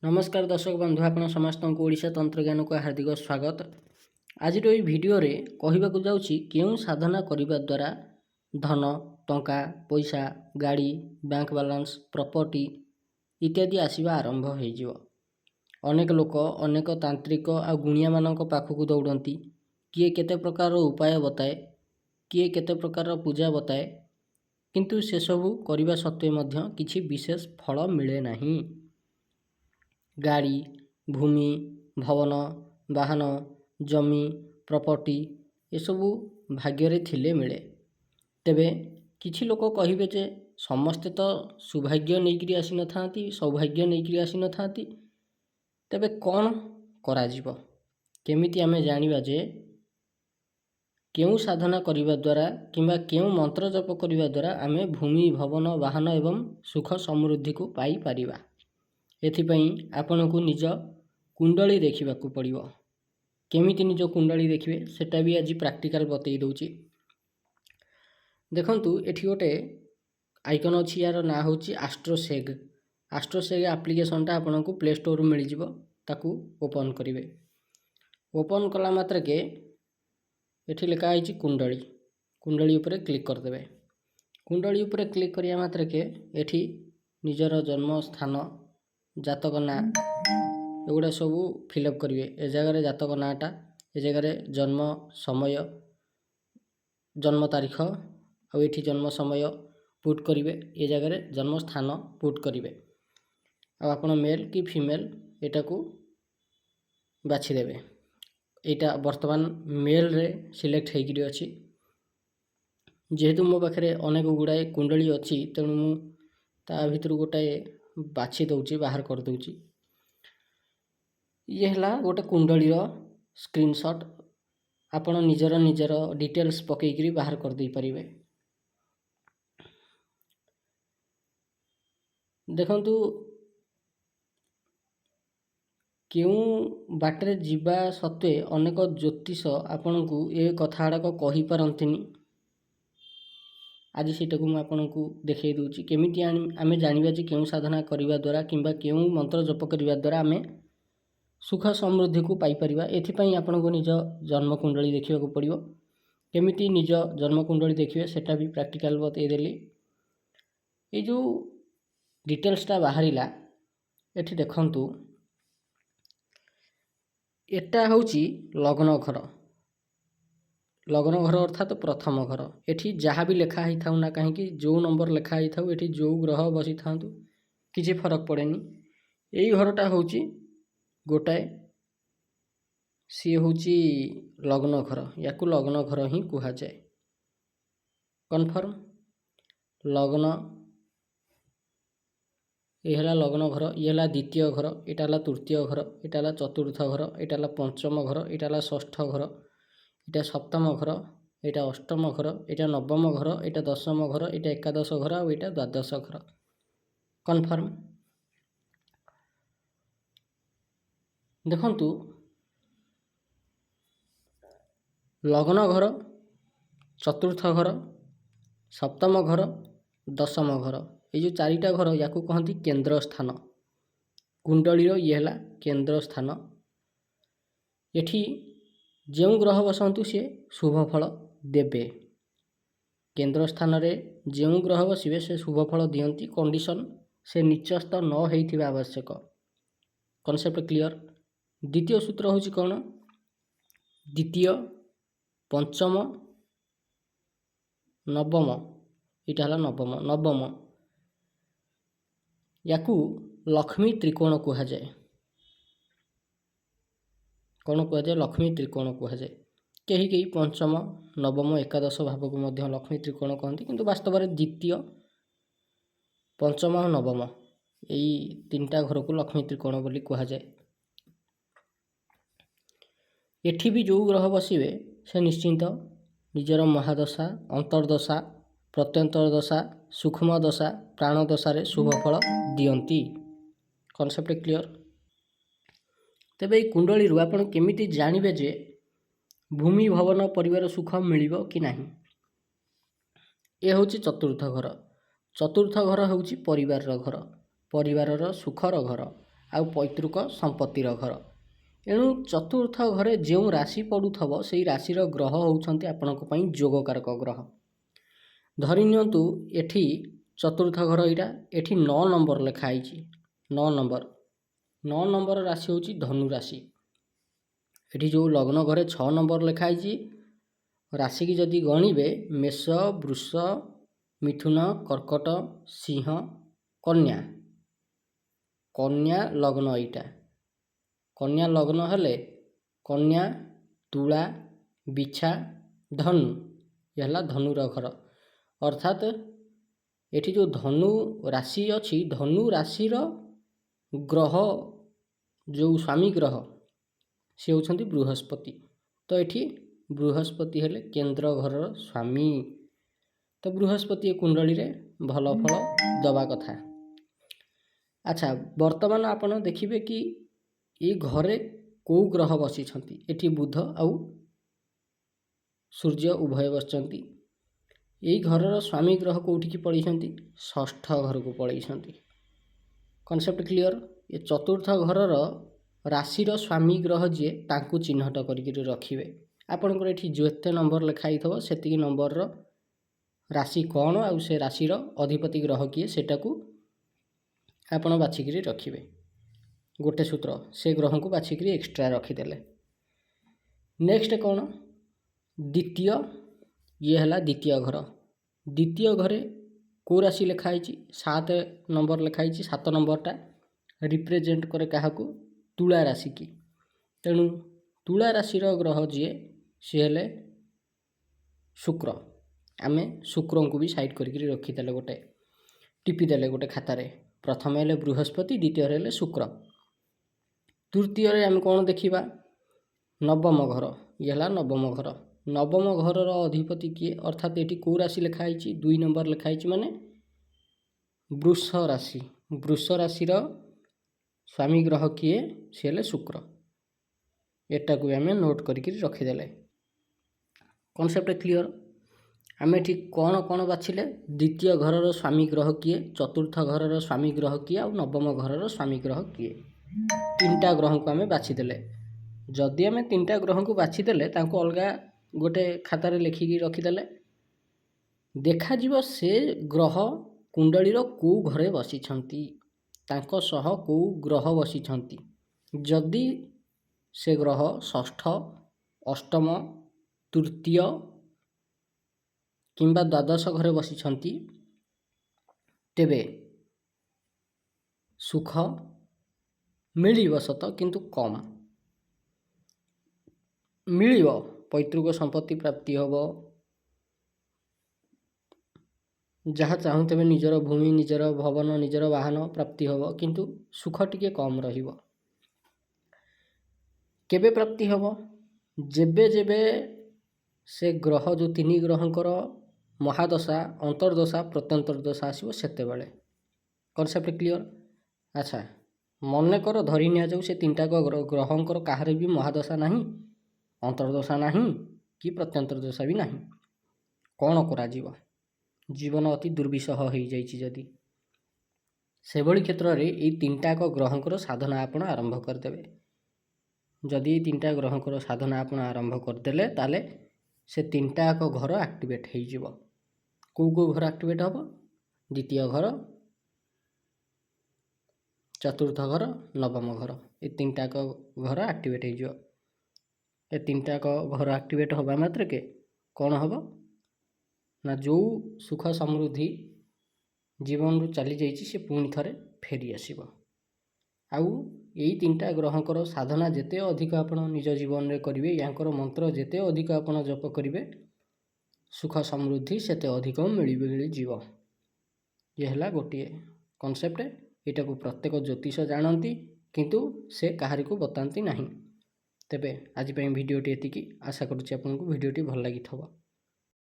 नमस्कार दर्शक बंधु आपण समस्त को ओडिशा तंत्र ज्ञान को हार्दिक स्वागत। आज ये भिडियो रे कहबाकू जाउछि केउ साधना करिबा द्वारा धन टंका पैसा गाड़ी बैंक बैलेंस प्रॉपर्टी इत्यादि आसीबा आरंभ हो जिवो। अनेक लोक अनेक तांत्रिक आ गुणिया मानक पाखकू दौड़ती। किए केते प्रकार उपाय बताए, किए केते प्रकार पूजा बताए, किंतु से सबू करने सत्वे मध्य किछि विशेष फल मिले नहीं। गाड़ी भूमि भवन वाहन जमी प्रॉपर्टी ये सबू भाग्य थिले मिले। तेबे किछि लोक कहिबे जे समस्ते तो सौभाग्य नहीं आसी न थांती, सौभाग्य नहीं आसी न थांती। तेबे कौन करा जीवो, केमिति आमे जानिबा जे केउ साधना करिबा द्वारा किंबा केउ मंत्र जप करिबा द्वारा आमे भूमि भवन वाहन एवं सुख समृद्धि को पाई परिबा। एथिपाई आपन को निज कुंडली देखा पड़ो। केमिति निज कुंडली देखिए सेटा भी आज प्रैक्टिकल बतई दूची। देखंतु एठी गोटे आइकन अच्छी, यार ना हूँ एस्ट्रोसेग। एस्ट्रोसेग एप्लिकेशनटा आपन को प्ले स्टोर मिल जिवो, ताकू ओपन करिवे। ओपन कला मात्र के एठी लिखा है कुंडली। कुंडली उपरे क्लिक कर देबे। कुंडली उपरे क्लिक करिया मात्र के एठी निजर जन्म स्थान जातक ना एगुड़ा सब फिलअप करेंगे। ए जगह जातक नाटा, ए जगह जन्म समय जन्म तारीख और ये जन्म समय पुट करेंगे। ए जगह जन्म स्थान पुट करेंगे। आपन मेल कि फीमेल एटा को बाछीदेवे। यहाँ बर्तमान मेल रे सिलेक्ट होगी अच्छी। जेहेतु मो पाखे अनेक गुड़ाए कुंडली अच्छी, तेणु मु ता भितर गोटाए बाछी दौची, बाहर कर दूची। ये है गोटे कुंडली स्क्रीनशॉट। आपण निजर निजर डिटेल्स पकईकरी बाहर कर दे परिबे। देखंतु केउ बाटरे जीवा सत्वे अनेक ज्योतिष आपण को ये कथा गुड़ाक कही पारंतिनी। आज सीटा को आपको देखई दूची केमिति आमे जानिबा जे केउ साधना करिबा द्वारा किंबा केउ मंत्र जप करिबा द्वारा आमे सुख समृद्धि को पाई परिबा। एथिपाई आपनको निज जन्म कुंडली देखा पड़ो। केमिति निज जन्म कुंडली देखिए सेटा भी प्रैक्टिकल बतई देली। ये जो डिटेल्सटा बाहरिला एठी देखंतु, एटा होची लग्न घर। लग्न घर अर्थात प्रथम घर। एठी जहाँ भी लिखा ही था ना कहीं जो नंबर लिखा ही था, एठी जो ग्रह बसी था किसी फरक पड़ेनी। यही घरटा होची गोटाए, सी होची लग्न घर। या लग्न घर ही कह जाए। कन्फर्म लग्न ये लग्न घर, ये द्वितीय घर, यहाँ तृतीय घर, यहाँ चतुर्थ घर, यहाँ पंचम घर, यहाँ षष्ठ घर, यहाँ सप्तम घर, यहाँ अष्टम घर, यहाँ नवम घर, यहाँ दशम घर, यहाँ एकादश घर और यहाँ द्वादश घर। कन्फर्म। देखंतु लग्न घर, चतुर्थ घर, सप्तम घर, दशम घर, ये जो चारिटा घर या कहती केंद्र स्थान। कुंडली ये है केंद्र स्थान। एठी जो ग्रह बसंतु सी शुभ फल देवे। केंद्र स्थान रे जो ग्रह बसवे से शुभ फल दियंती। कंडीशन से निचस्त न होइथिबा आवश्यक। Concept clear. द्वितीय सूत्र होची कौन? द्वितीय पंचम नवम, इटा हला नवम। नवम याकू लक्ष्मी त्रिकोण कहा जाए। कौन कह जाए? लक्ष्मी त्रिकोण कह जाए। कहीं कहीं पंचम नवम एकादश भाव को मध्य लक्ष्मी त्रिकोण कहती, किंतु वास्तव में द्वितीय पंचम और नवम यही तीनटा घर को लक्ष्मी त्रिकोण बोली कह जाए। एठी भी जो ग्रह बसवे से निश्चिंत निजर महादशा अंतर्दशा प्रत्यंतर दशा सूक्ष्म दशा प्राण दशा रे शुभ फल दियंती। Concept clear. तेबे ये कुंडली आपण केमिति जानिबे जे भूमि भवन परिवार सुख मिलिबो कि नाही? ये होची चतुर्थ घर। चतुर्थ घर होची परिवार घर, परिवार सुखर घर। ଆଉ ପୈତୃକ ସମ୍ପତ୍ତିର ଘର। ଏଣୁ ଚତୁର୍ଥ ଘରେ ଯେଉଁ ରାଶି ପଡ଼ୁଥିବ ସେଇ ରାଶିର ଗ୍ରହ ହେଉଛନ୍ତି ଆପଣଙ୍କ ପାଇଁ ଯୋଗକାରକ ଗ୍ରହ। ଧରି ନିଅନ୍ତୁ ଏଠି ଚତୁର୍ଥ ଘର ଏଇଟା, ଏଠି 9 ନମ୍ବର ଲେଖା ହେଇଛି। 9 ନମ୍ବର ରାଶି ହେଉଛି ଧନୁ ରାଶି। ଏଠି ଯେଉଁ ଲଗ୍ନ ଘରେ 6 ନମ୍ବର ଲେଖା ହେଇଛି, ରାଶିକି ଯଦି ଗଣିବେ ମେଷ, ବୃଷ, ମିଥୁନ, କର୍କଟ, ସିଂହ, କନ୍ୟା। କନ୍ୟା ଲଗ୍ନ ଏଇଟା। କନ୍ୟା ଲଗ୍ନ ହେଲେ କନ୍ୟା, ତୁଳା, ବିଛା, ଧନୁ, ଏ ହେଲା ଧନୁର ଘର। ଅର୍ଥାତ୍ ଏଠି ଯେଉଁ ଧନୁ ରାଶି ଅଛି, ଧନୁ ରାଶିର ଗ୍ରହ ଯେଉଁ ସ୍ୱାମୀ ଗ୍ରହ ସେ ହେଉଛନ୍ତି ବୃହସ୍ପତି। ତ ଏଠି ବୃହସ୍ପତି ହେଲେ କେନ୍ଦ୍ର ଘରର ସ୍ୱାମୀ। ତ ବୃହସ୍ପତି ଏ କୁଣ୍ଡଳୀରେ ଭଲ ଫଳ ଦେବା କଥା। ଆଚ୍ଛା, ବର୍ତ୍ତମାନ ଆପଣ ଦେଖିବେ କି ଏ ଘରେ କେଉଁ ଗ୍ରହ ବସିଛନ୍ତି। ଏଠି ବୁଧ ଆଉ ସୂର୍ଯ୍ୟ ଉଭୟ ବସିଛନ୍ତି। ଏଇ ଘରର ସ୍ୱାମୀ ଗ୍ରହ କେଉଁଠିକି ପଳେଇଛନ୍ତି? ଷଷ୍ଠ ଘରକୁ ପଳେଇଛନ୍ତି। Concept clear? ଏ ଚତୁର୍ଥ ଘରର ରାଶିର ସ୍ୱାମୀ ଗ୍ରହ ଯିଏ, ତାଙ୍କୁ ଚିହ୍ନଟ କରିକି ରଖିବେ। ଆପଣଙ୍କର ଏଠି ଯେତେ ନମ୍ବର ଲେଖା ହେଇଥିବ ସେତିକି ନମ୍ବରର ରାଶି କ'ଣ ଆଉ ସେ ରାଶିର ଅଧିପତି ଗ୍ରହ କିଏ ସେଟାକୁ ଆପଣ ବାଛିକିରି ରଖିବେ। ଗୋଟେ ସୂତ୍ର, ସେ ଗ୍ରହଙ୍କୁ ବାଛିକିରି ଏକ୍ସଟ୍ରା ରଖିଦେଲେ। ନେକ୍ସଟ କ'ଣ? ଦ୍ୱିତୀୟ, ଇଏ ହେଲା ଦ୍ୱିତୀୟ ଘର। ଦ୍ୱିତୀୟ ଘରେ କେଉଁ ରାଶି ଲେଖା ହେଇଛି? 7 ନମ୍ବର ଲେଖା ହେଇଛି। 7 ନମ୍ବରଟା ରିପ୍ରେଜେଣ୍ଟ କରେ କାହାକୁ? ତୁଳା ରାଶିକି। ତେଣୁ ତୁଳା ରାଶିର ଗ୍ରହ ଯିଏ, ସିଏ ହେଲେ ଶୁକ୍ର। ଆମେ ଶୁକ୍ରଙ୍କୁ ବି ସାଇଡ଼୍ କରିକି ରଖିଦେଲେ, ଗୋଟେ ଟିପିଦେଲେ ଗୋଟେ ଖାତାରେ। ପ୍ରଥମେ ହେଲେ ବୃହସ୍ପତି, ଦ୍ୱିତୀୟରେ ହେଲେ ଶୁକ୍ର। ତୃତୀୟରେ ଆମେ କ'ଣ ଦେଖିବା? ନବମ ଘର। ଇଏ ହେଲା ନବମ ଘର। ନବମ ଘରର ଅଧିପତି କିଏ? ଅର୍ଥାତ୍ ଏଠି କେଉଁ ରାଶି ଲେଖା ହେଇଛି? 2 ନମ୍ବର ଲେଖା ହେଇଛି, ମାନେ ବୃଷ ରାଶି। ବୃଷ ରାଶିର ସ୍ୱାମୀ ଗ୍ରହ କିଏ? ସିଏ ହେଲେ ଶୁକ୍ର। ଏଟାକୁ ଆମେ ନୋଟ୍ କରିକି ରଖିଦେଲେ। Concept clear? ଆମେ ଏଠି କ'ଣ କ'ଣ ବାଛିଲେ? ଦ୍ୱିତୀୟ ଘରର ସ୍ୱାମୀ ଗ୍ରହ କିଏ, ଚତୁର୍ଥ ଘରର ସ୍ୱାମୀ ଗ୍ରହ କିଏ, ଆଉ ନବମ ଘରର ସ୍ୱାମୀ ଗ୍ରହ କିଏ? 3ଟା ଗ୍ରହଙ୍କୁ ଆମେ ବାଛିଦେଲେ। ଯଦି ଆମେ 3ଟା ଗ୍ରହଙ୍କୁ ବାଛିଦେଲେ ତାଙ୍କୁ ଅଲଗା ଗୋଟେ ଖାତାରେ ଲେଖିକି ରଖିଦେଲେ, ଦେଖାଯିବ ସେ ଗ୍ରହ କୁଣ୍ଡଳୀର କେଉଁ ଘରେ ବସିଛନ୍ତି, ତାଙ୍କ ସହ କେଉଁ ଗ୍ରହ ବସିଛନ୍ତି। ଯଦି ସେ ଗ୍ରହ ଷଷ୍ଠ, ଅଷ୍ଟମ, ତୃତୀୟ କିମ୍ବା ଦ୍ୱାଦଶ ଘରେ ବସିଛନ୍ତି, ତେବେ ସୁଖ ମିଳିବ ସତ, କିନ୍ତୁ କମ୍ ମିଳିବ। ପୈତୃକ ସମ୍ପତ୍ତି ପ୍ରାପ୍ତି ହେବ, ଯାହା ଚାହୁଁଥିବେ ନିଜର ଭୂମି, ନିଜର ଭବନ, ନିଜର ବାହନ ପ୍ରାପ୍ତି ହେବ, କିନ୍ତୁ ସୁଖ ଟିକେ କମ୍ ରହିବ। କେବେ ପ୍ରାପ୍ତି ହେବ? ଯେବେ ଯେବେ ସେ ଗ୍ରହ, ଯେଉଁ 3 ଗ୍ରହଙ୍କର ମହାଦଶା, ଅନ୍ତର୍ଦଶା, ପ୍ରତ୍ୟନ୍ତର ଦଶା ଆସିବ ସେତେବେଳେ। Concept clear? ଆଚ୍ଛା, ମନେକର ଧରି ନିଆଯାଉ ସେ 3ଟାକ ଗ୍ରହଙ୍କର କାହାର ବି ମହାଦଶା ନାହିଁ, ଅନ୍ତର୍ଦଶା ନାହିଁ, କି ପ୍ରତ୍ୟନ୍ତର ଦଶା ବି ନାହିଁ। କ'ଣ କରାଯିବ? ଜୀବନ ଅତି ଦୁର୍ବିସହ ହୋଇଯାଇଛି ଯଦି, ସେଭଳି କ୍ଷେତ୍ରରେ ଏଇ 3ଟାକ ଗ୍ରହଙ୍କର ସାଧନା ଆପଣ ଆରମ୍ଭ କରିଦେବେ। ଯଦି ଏଇ 3ଟା ଗ୍ରହଙ୍କର ସାଧନା ଆପଣ ଆରମ୍ଭ କରିଦେଲେ, ତାହେଲେ ସେ 3ଟାକ ଘର ଆକ୍ଟିଭେଟ୍ ହେଇଯିବ। କେଉଁ କେଉଁ ଘର ଆକ୍ଟିଭେଟ୍ ହେବ? ଦ୍ୱିତୀୟ ଘର, ଚତୁର୍ଥ ଘର, ନବମ ଘର। ଏ 3ଟାକ ଘର ଆକ୍ଟିଭେଟ୍ ହେଇଯିବ। ଏ 3ଟାକ ଘର ଆକ୍ଟିଭେଟ୍ ହେବା ମାତ୍ରକେ କ'ଣ ହେବ ନା, ଯେଉଁ ସୁଖ ସମୃଦ୍ଧି ଜୀବନରୁ ଚାଲିଯାଇଛି ସେ ପୁଣି ଥରେ ଫେରି ଆସିବ। ଆଉ ଏଇ 3ଟା ଗ୍ରହଙ୍କର ସାଧନା ଯେତେ ଅଧିକ ଆପଣ ନିଜ ଜୀବନରେ କରିବେ, ୟାଙ୍କର ମନ୍ତ୍ର ଯେତେ ଅଧିକ ଆପଣ ଜପ କରିବେ, ସୁଖ ସମୃଦ୍ଧି ସେତେ ଅଧିକ ମିଳିଯିବ। ଇଏ ହେଲା ଗୋଟିଏ କନସେପ୍ଟ। ଏଇଟାକୁ ପ୍ରତ୍ୟେକ ଜ୍ୟୋତିଷ ଜାଣନ୍ତି, କିନ୍ତୁ ସେ କାହାରିକୁ ବତାନ୍ତି ନାହିଁ। ତେବେ ଆଜି ପାଇଁ ଭିଡ଼ିଓଟି ଏତିକି। ଆଶା କରୁଛି ଆପଣଙ୍କୁ ଭିଡ଼ିଓଟି ଭଲ ଲାଗିଥିବ।